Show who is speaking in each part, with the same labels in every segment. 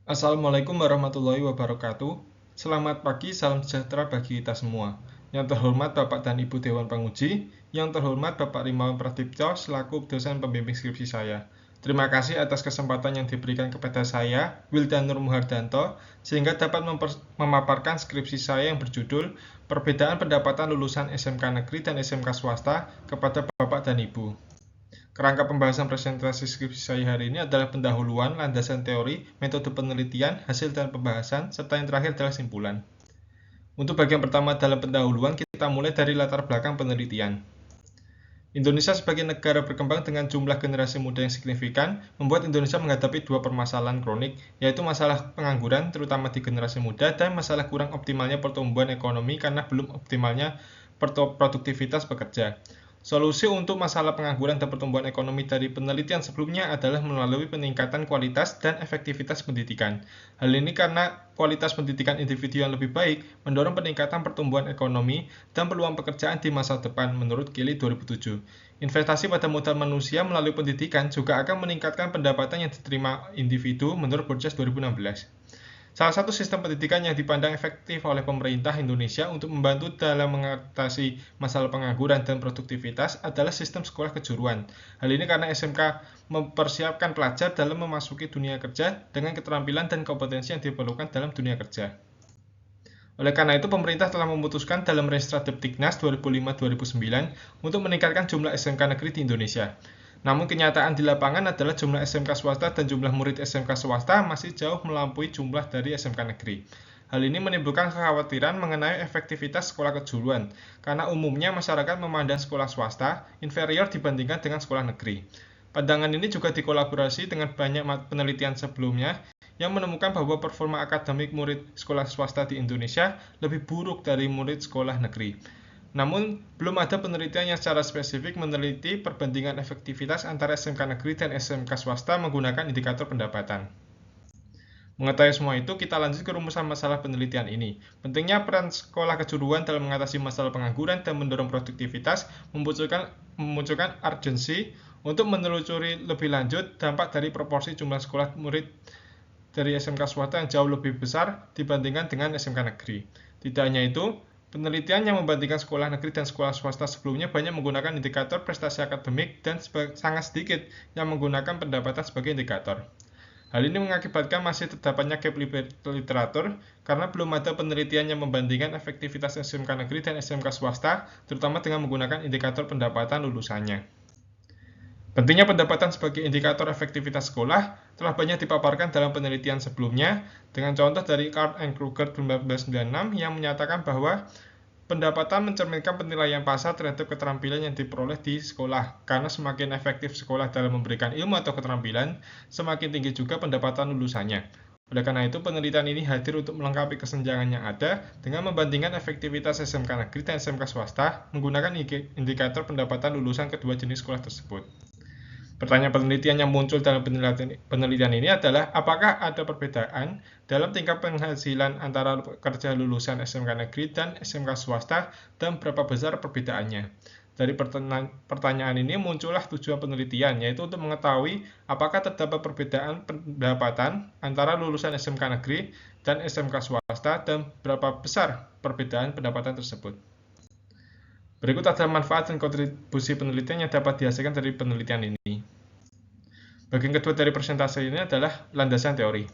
Speaker 1: Assalamualaikum warahmatullahi wabarakatuh. Selamat pagi, salam sejahtera bagi kita semua. Yang terhormat Bapak dan Ibu Dewan Penguji, yang terhormat Bapak Rimawan Pradiptyo selaku dosen pembimbing skripsi saya. Terima kasih atas kesempatan yang diberikan kepada saya, Wildan Nur Muhardanto, sehingga dapat memaparkan skripsi saya yang berjudul Perbedaan Pendapatan Lulusan SMK Negeri dan SMK Swasta kepada Bapak dan Ibu. Kerangka pembahasan presentasi skripsi saya hari ini adalah pendahuluan, landasan teori, metode penelitian, hasil dan pembahasan, serta yang terakhir adalah simpulan. Untuk bagian pertama dalam pendahuluan, kita mulai dari latar belakang penelitian. Indonesia sebagai negara berkembang dengan jumlah generasi muda yang signifikan, membuat Indonesia menghadapi dua permasalahan kronik, yaitu masalah pengangguran, terutama di generasi muda, dan masalah kurang optimalnya pertumbuhan ekonomi karena belum optimalnya produktivitas pekerja. Solusi untuk masalah pengangguran dan pertumbuhan ekonomi dari penelitian sebelumnya adalah melalui peningkatan kualitas dan efektivitas pendidikan. Hal ini karena kualitas pendidikan individu yang lebih baik mendorong peningkatan pertumbuhan ekonomi dan peluang pekerjaan di masa depan menurut Kelly 2007. Investasi pada modal manusia melalui pendidikan juga akan meningkatkan pendapatan yang diterima individu menurut Burgess 2016. Salah satu sistem pendidikan yang dipandang efektif oleh pemerintah Indonesia untuk membantu dalam mengatasi masalah pengangguran dan produktivitas adalah sistem sekolah kejuruan. Hal ini karena SMK mempersiapkan pelajar dalam memasuki dunia kerja dengan keterampilan dan kompetensi yang diperlukan dalam dunia kerja. Oleh karena itu, pemerintah telah memutuskan dalam Restradeptiknas 2005-2009 untuk meningkatkan jumlah SMK negeri di Indonesia. Namun kenyataan di lapangan adalah jumlah SMK swasta dan jumlah murid SMK swasta masih jauh melampaui jumlah dari SMK negeri. Hal ini menimbulkan kekhawatiran mengenai efektivitas sekolah kejuruan, karena umumnya masyarakat memandang sekolah swasta inferior dibandingkan dengan sekolah negeri. Pandangan ini juga dikolaborasi dengan banyak penelitian sebelumnya yang menemukan bahwa performa akademik murid sekolah swasta di Indonesia lebih buruk dari murid sekolah negeri. Namun, belum ada penelitian yang secara spesifik meneliti perbandingan efektivitas antara SMK negeri dan SMK swasta menggunakan indikator pendapatan. Mengetahui semua itu, kita lanjut ke rumusan masalah penelitian ini. Pentingnya peran sekolah kejuruan dalam mengatasi masalah pengangguran dan mendorong produktivitas memunculkan urgensi untuk menelusuri lebih lanjut dampak dari proporsi jumlah sekolah murid dari SMK swasta yang jauh lebih besar dibandingkan dengan SMK negeri. Tidak hanya itu, penelitian yang membandingkan sekolah negeri dan sekolah swasta sebelumnya banyak menggunakan indikator prestasi akademik dan sangat sedikit yang menggunakan pendapatan sebagai indikator. Hal ini mengakibatkan masih terdapatnya gap literatur karena belum ada penelitian yang membandingkan efektivitas SMK negeri dan SMK swasta, terutama dengan menggunakan indikator pendapatan lulusannya. Pentingnya pendapatan sebagai indikator efektivitas sekolah telah banyak dipaparkan dalam penelitian sebelumnya, dengan contoh dari Card and Kruger 1996 yang menyatakan bahwa pendapatan mencerminkan penilaian pasar terhadap keterampilan yang diperoleh di sekolah, karena semakin efektif sekolah dalam memberikan ilmu atau keterampilan, semakin tinggi juga pendapatan lulusannya. Oleh karena itu, penelitian ini hadir untuk melengkapi kesenjangan yang ada dengan membandingkan efektivitas SMK negeri dan SMK swasta menggunakan indikator pendapatan lulusan kedua jenis sekolah tersebut. Pertanyaan penelitian yang muncul dalam penelitian ini adalah apakah ada perbedaan dalam tingkat penghasilan antara pekerja lulusan SMK negeri dan SMK swasta dan berapa besar perbedaannya. Dari pertanyaan ini muncullah tujuan penelitian, yaitu untuk mengetahui apakah terdapat perbedaan pendapatan antara lulusan SMK negeri dan SMK swasta dan berapa besar perbedaan pendapatan tersebut. Berikut adalah manfaat dan kontribusi penelitian yang dapat dihasilkan dari penelitian ini. Bagian kedua dari presentasi ini adalah landasan teori.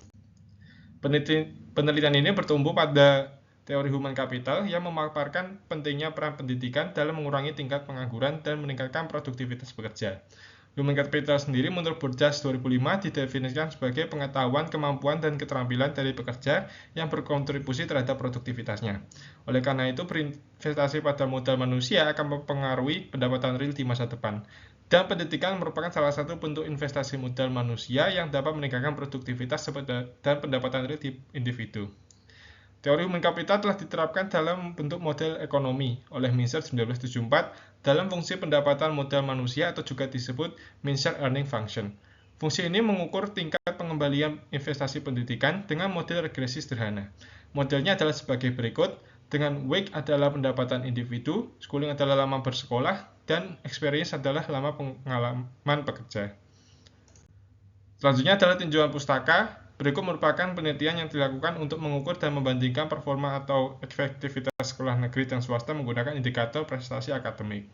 Speaker 1: Penelitian ini bertumbuh pada teori human capital yang memaparkan pentingnya peran pendidikan dalam mengurangi tingkat pengangguran dan meningkatkan produktivitas pekerja. Human capital sendiri menurut Burgess 2005 didefinisikan sebagai pengetahuan, kemampuan, dan keterampilan dari pekerja yang berkontribusi terhadap produktivitasnya. Oleh karena itu, berinvestasi pada modal manusia akan mempengaruhi pendapatan real di masa depan. Dan pendidikan merupakan salah satu bentuk investasi modal manusia yang dapat meningkatkan produktivitas dan pendapatan real di individu. Teori human capital telah diterapkan dalam bentuk model ekonomi oleh Minsher 1974 dalam fungsi pendapatan modal manusia atau juga disebut Minsher Earning Function. Fungsi ini mengukur tingkat pengembalian investasi pendidikan dengan model regresi sederhana. Modelnya adalah sebagai berikut, dengan wage adalah pendapatan individu, schooling adalah lama bersekolah, dan experience adalah lama pengalaman pekerja. Selanjutnya adalah tinjauan pustaka. Berikut merupakan penelitian yang dilakukan untuk mengukur dan membandingkan performa atau efektivitas sekolah negeri dan swasta menggunakan indikator prestasi akademik.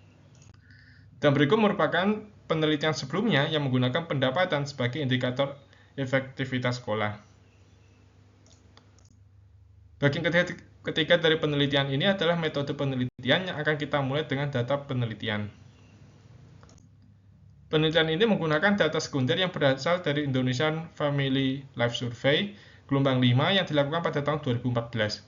Speaker 1: Dan berikut merupakan penelitian sebelumnya yang menggunakan pendapatan sebagai indikator efektivitas sekolah. Bagian ketiga dari penelitian ini adalah metode penelitian yang akan kita mulai dengan data penelitian. Penelitian ini menggunakan data sekunder yang berasal dari Indonesian Family Life Survey gelombang 5 yang dilakukan pada tahun 2014.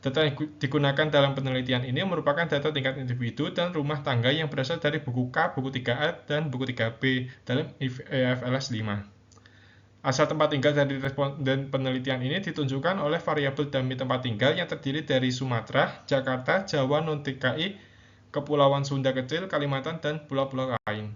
Speaker 1: Data yang digunakan dalam penelitian ini merupakan data tingkat individu dan rumah tangga yang berasal dari buku K, buku 3A, dan buku 3B dalam EFLS 5. Asal tempat tinggal dari responden penelitian ini ditunjukkan oleh variabel dummy tempat tinggal yang terdiri dari Sumatera, Jakarta, Jawa, non-DKI, Kepulauan Sunda Kecil, Kalimantan, dan pulau-pulau lain.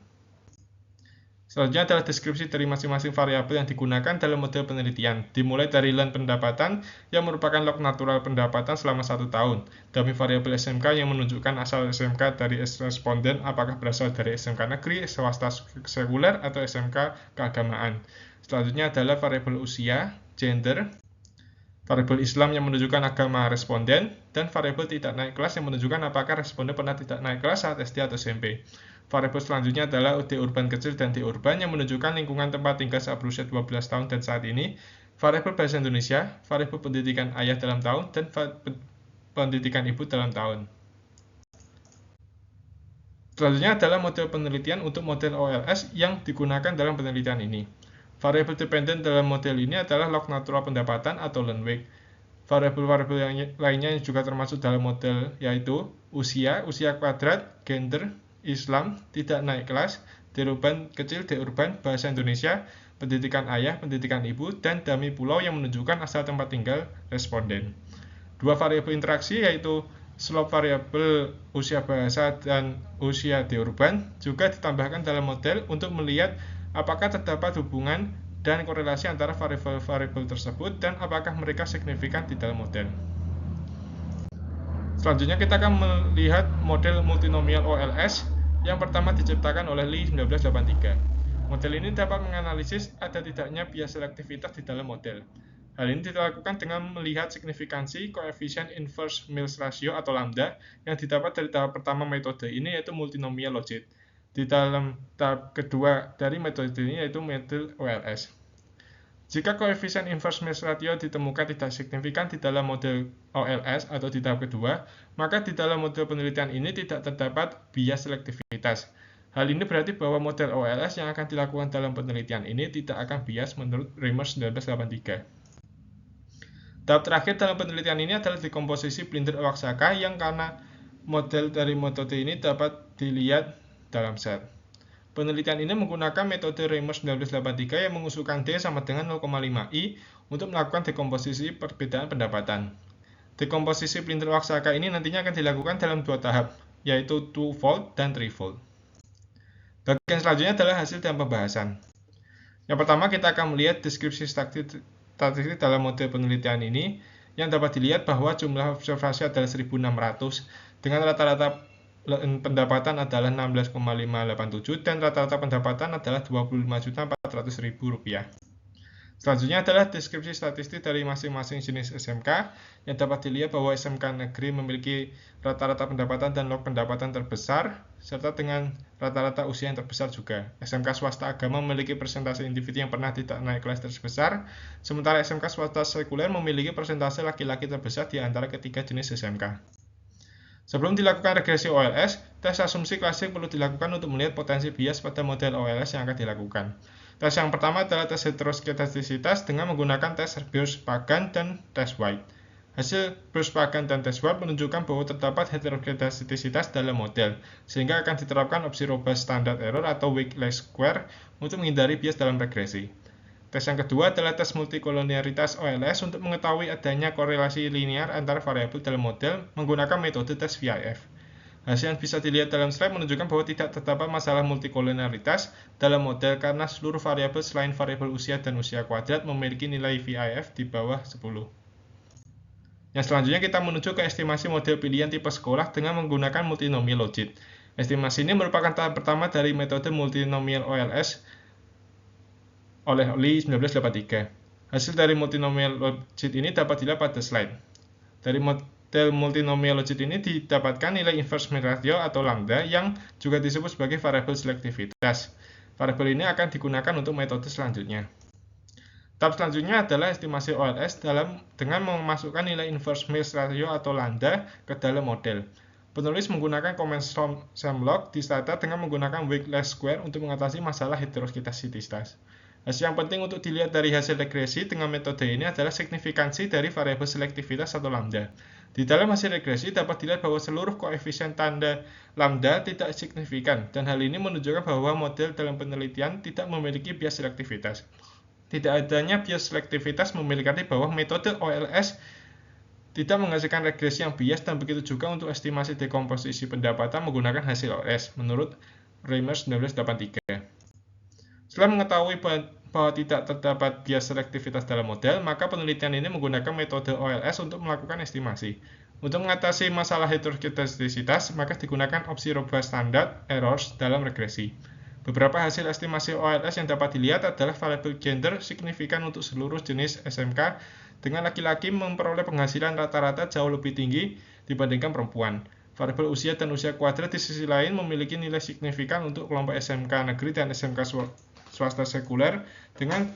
Speaker 1: Selanjutnya adalah deskripsi dari masing-masing variabel yang digunakan dalam model penelitian, dimulai dari len pendapatan yang merupakan log natural pendapatan selama 1 tahun, dummy variabel SMK yang menunjukkan asal SMK dari responden apakah berasal dari SMK negeri, swasta sekuler, atau SMK keagamaan. Selanjutnya adalah variabel usia, gender, variabel Islam yang menunjukkan agama responden, dan variabel tidak naik kelas yang menunjukkan apakah responden pernah tidak naik kelas saat SD atau SMP. Variabel selanjutnya adalah D urban kecil dan D urban yang menunjukkan lingkungan tempat tinggal saat berusia 12 tahun dan saat ini, variabel bahasa Indonesia, variabel pendidikan ayah dalam tahun, dan pendidikan ibu dalam tahun. Selanjutnya adalah model penelitian untuk model OLS yang digunakan dalam penelitian ini. Variabel dependen dalam model ini adalah log natural pendapatan atau Lernweg. Variabel-variabel yang lainnya yang juga termasuk dalam model yaitu usia, usia kuadrat, gender, Islam, tidak naik kelas, D urban kecil, D urban, bahasa Indonesia, pendidikan ayah, pendidikan ibu, dan dummy pulau yang menunjukkan asal tempat tinggal responden. Dua variabel interaksi yaitu slope variabel usia bahasa dan usia D urban juga ditambahkan dalam model untuk melihat apakah terdapat hubungan dan korelasi antara variabel-variabel tersebut dan apakah mereka signifikan di dalam model. Selanjutnya kita akan melihat model multinomial OLS yang pertama diciptakan oleh Lee 1983. Model ini dapat menganalisis ada tidaknya bias selektivitas di dalam model. Hal ini dilakukan dengan melihat signifikansi koefisien inverse Mills ratio atau lambda yang didapat dari tahap pertama metode ini yaitu multinomial logit. Di dalam tahap kedua dari metode ini yaitu metode OLS. Jika koefisien inverse Mills ratio ditemukan tidak signifikan di dalam model OLS atau di tahap kedua, maka di dalam model penelitian ini tidak terdapat bias selektivitas. Hal ini berarti bahwa model OLS yang akan dilakukan dalam penelitian ini tidak akan bias menurut Reimers 1983. Tahap terakhir dalam penelitian ini adalah dekomposisi Blinder-Oaxaca yang karena model dari metode ini dapat dilihat dalam set. Penelitian ini menggunakan metode Reimers 1983 yang mengusulkan D sama dengan 0,5i untuk melakukan dekomposisi perbedaan pendapatan. Dekomposisi Blinder-Oaxaca ini nantinya akan dilakukan dalam 2 tahap, yaitu 2-fold dan 3-fold. Bagian selanjutnya adalah hasil dan pembahasan. Yang pertama kita akan melihat deskripsi statistik dalam model penelitian ini yang dapat dilihat bahwa jumlah observasi adalah 1.600 dengan rata-rata pendapatan adalah 16,587 dan rata-rata pendapatan adalah Rp25.400.000. Selanjutnya adalah deskripsi statistik dari masing-masing jenis SMK yang dapat dilihat bahwa SMK negeri memiliki rata-rata pendapatan dan log pendapatan terbesar serta dengan rata-rata usia yang terbesar juga. SMK swasta agama memiliki persentase individu yang pernah tidak naik kelas terbesar, sementara SMK swasta sekuler memiliki persentase laki-laki terbesar di antara ketiga jenis SMK. Sebelum dilakukan regresi OLS, tes asumsi klasik perlu dilakukan untuk melihat potensi bias pada model OLS yang akan dilakukan. Tes yang pertama adalah tes heteroskedastisitas dengan menggunakan tes Beers-Pagan dan tes White. Hasil Beers-Pagan dan tes White menunjukkan bahwa terdapat heteroskedastisitas dalam model, sehingga akan diterapkan opsi robust standard error atau weak least square untuk menghindari bias dalam regresi. Tes yang kedua adalah tes multikolonialitas OLS untuk mengetahui adanya korelasi linear antara variabel dalam model menggunakan metode tes VIF. Hasil yang bisa dilihat dalam slide menunjukkan bahwa tidak terdapat masalah multikolonialitas dalam model karena seluruh variabel selain variabel usia dan usia kuadrat memiliki nilai VIF di bawah 10. Yang selanjutnya kita menuju ke estimasi model pilihan tipe sekolah dengan menggunakan multinomial logit. Estimasi ini merupakan tahap pertama dari metode multinomial OLS oleh Lee 1983. Hasil dari multinomial logit ini dapat dilihat pada slide. Dari model multinomial logit ini didapatkan nilai inverse mean ratio atau lambda yang juga disebut sebagai variabel selektivitas. Variabel ini akan digunakan untuk metode selanjutnya. Tahap selanjutnya adalah estimasi OLS dengan memasukkan nilai inverse mean ratio atau lambda ke dalam model. Penulis menggunakan komen SEMlog di data dengan menggunakan weak least square untuk mengatasi masalah heteroskedasisitas. Hasil yang penting untuk dilihat dari hasil regresi dengan metode ini adalah signifikansi dari variabel selektivitas atau lambda. Di dalam hasil regresi dapat dilihat bahwa seluruh koefisien tanda lambda tidak signifikan, dan hal ini menunjukkan bahwa model dalam penelitian tidak memiliki bias selektivitas. Tidak adanya bias selektivitas memiliki bahwa metode OLS tidak menghasilkan regresi yang bias, dan begitu juga untuk estimasi dekomposisi pendapatan menggunakan hasil OLS, menurut Reimers 1983. Setelah mengetahui bahwa tidak terdapat bias selektivitas dalam model, maka penelitian ini menggunakan metode OLS untuk melakukan estimasi. Untuk mengatasi masalah heteroskedasisitas, maka digunakan opsi robust standard errors dalam regresi. Beberapa hasil estimasi OLS yang dapat dilihat adalah variabel gender signifikan untuk seluruh jenis SMK, dengan laki-laki memperoleh penghasilan rata-rata jauh lebih tinggi dibandingkan perempuan. Variabel usia dan usia kuadrat di sisi lain memiliki nilai signifikan untuk kelompok SMK negeri dan SMK swasta sekuler, dengan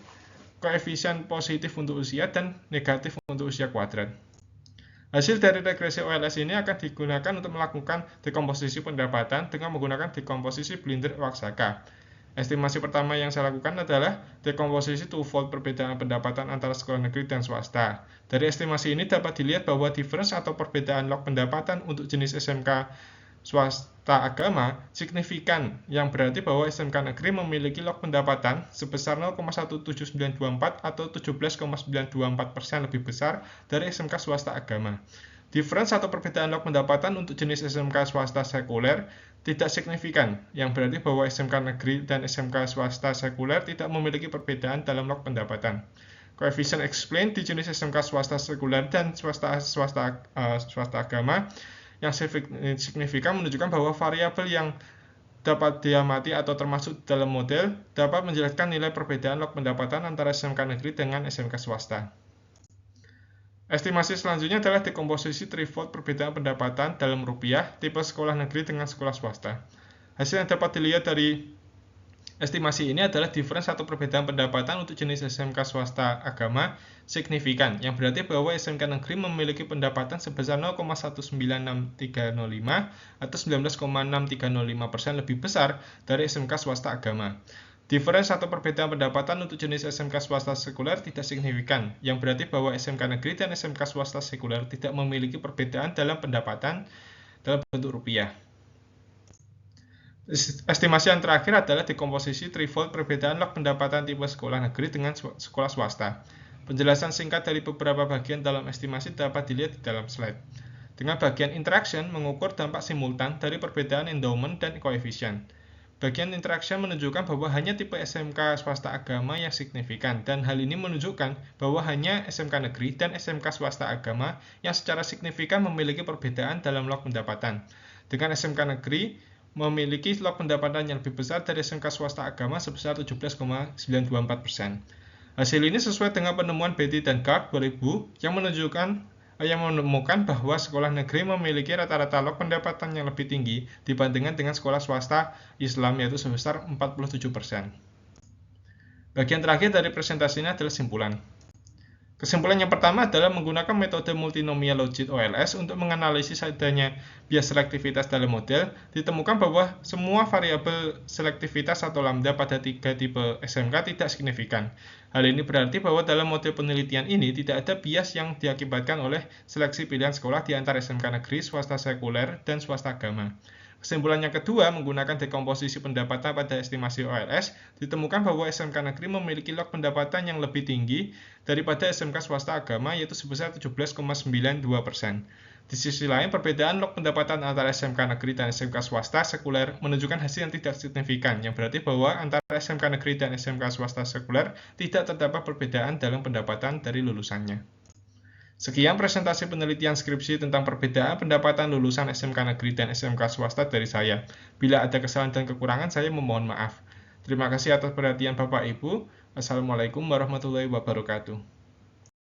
Speaker 1: koefisien positif untuk usia dan negatif untuk usia kuadrat. Hasil dari regresi OLS ini akan digunakan untuk melakukan dekomposisi pendapatan dengan menggunakan dekomposisi Blinder-Oaxaca. Estimasi pertama yang saya lakukan adalah dekomposisi twofold perbedaan pendapatan antara sekolah negeri dan swasta. Dari estimasi ini dapat dilihat bahwa difference atau perbedaan log pendapatan untuk jenis SMK swasta agama signifikan, yang berarti bahwa SMK negeri memiliki log pendapatan sebesar 0,17924 atau 17,924% lebih besar dari SMK swasta agama. Difference atau perbedaan log pendapatan untuk jenis SMK swasta sekuler tidak signifikan, yang berarti bahwa SMK negeri dan SMK swasta sekuler tidak memiliki perbedaan dalam log pendapatan. Koefisien explain di jenis SMK swasta sekuler dan swasta agama yang signifikan menunjukkan bahwa variabel yang dapat diamati atau termasuk dalam model dapat menjelaskan nilai perbedaan log pendapatan antara SMK negeri dengan SMK swasta. Estimasi selanjutnya adalah dekomposisi threefold perbedaan pendapatan dalam rupiah tipe sekolah negeri dengan sekolah swasta. Hasil yang dapat dilihat dari estimasi ini adalah difference atau perbedaan pendapatan untuk jenis SMK swasta agama signifikan, yang berarti bahwa SMK negeri memiliki pendapatan sebesar 0,19635 atau 19,6305% lebih besar dari SMK swasta agama. Difference atau perbedaan pendapatan untuk jenis SMK swasta sekuler tidak signifikan, yang berarti bahwa SMK negeri dan SMK swasta sekuler tidak memiliki perbedaan dalam pendapatan dalam bentuk rupiah. Estimasi yang terakhir adalah dekomposisi threefold perbedaan log pendapatan tipe sekolah negeri dengan sekolah swasta. Penjelasan singkat dari beberapa bagian dalam estimasi dapat dilihat di dalam slide. Dengan bagian interaction mengukur dampak simultan dari perbedaan endowment dan koefisien. Bagian interaction menunjukkan bahwa hanya tipe SMK swasta agama yang signifikan, dan hal ini menunjukkan bahwa hanya SMK negeri dan SMK swasta agama yang secara signifikan memiliki perbedaan dalam log pendapatan. Dengan SMK negeri memiliki log pendapatan yang lebih besar dari SMK swasta agama sebesar 17,924%. Hasil ini sesuai dengan penemuan Betty dan Gard 2000 yang menemukan bahwa sekolah negeri memiliki rata-rata log pendapatan yang lebih tinggi dibandingkan dengan sekolah swasta Islam, yaitu sebesar 47%. Bagian terakhir dari presentasi ini adalah simpulan. Kesimpulan yang pertama adalah menggunakan metode multinomial logit OLS untuk menganalisis adanya bias selektivitas dalam model, ditemukan bahwa semua variabel selektivitas atau lambda pada 3 tipe SMK tidak signifikan. Hal ini berarti bahwa dalam model penelitian ini tidak ada bias yang diakibatkan oleh seleksi pilihan sekolah di antara SMK negeri, swasta sekuler, dan swasta agama. Kesimpulan yang kedua, menggunakan dekomposisi pendapatan pada estimasi OLS, ditemukan bahwa SMK negeri memiliki log pendapatan yang lebih tinggi daripada SMK swasta agama, yaitu sebesar 17,92%. Di sisi lain, perbedaan log pendapatan antara SMK negeri dan SMK swasta sekuler menunjukkan hasil yang tidak signifikan, yang berarti bahwa antara SMK negeri dan SMK swasta sekuler tidak terdapat perbedaan dalam pendapatan dari lulusannya. Sekian presentasi penelitian skripsi tentang perbedaan pendapatan lulusan SMK negeri dan SMK swasta dari saya. Bila ada kesalahan dan kekurangan, saya memohon maaf. Terima kasih atas perhatian Bapak Ibu. Assalamualaikum warahmatullahi wabarakatuh.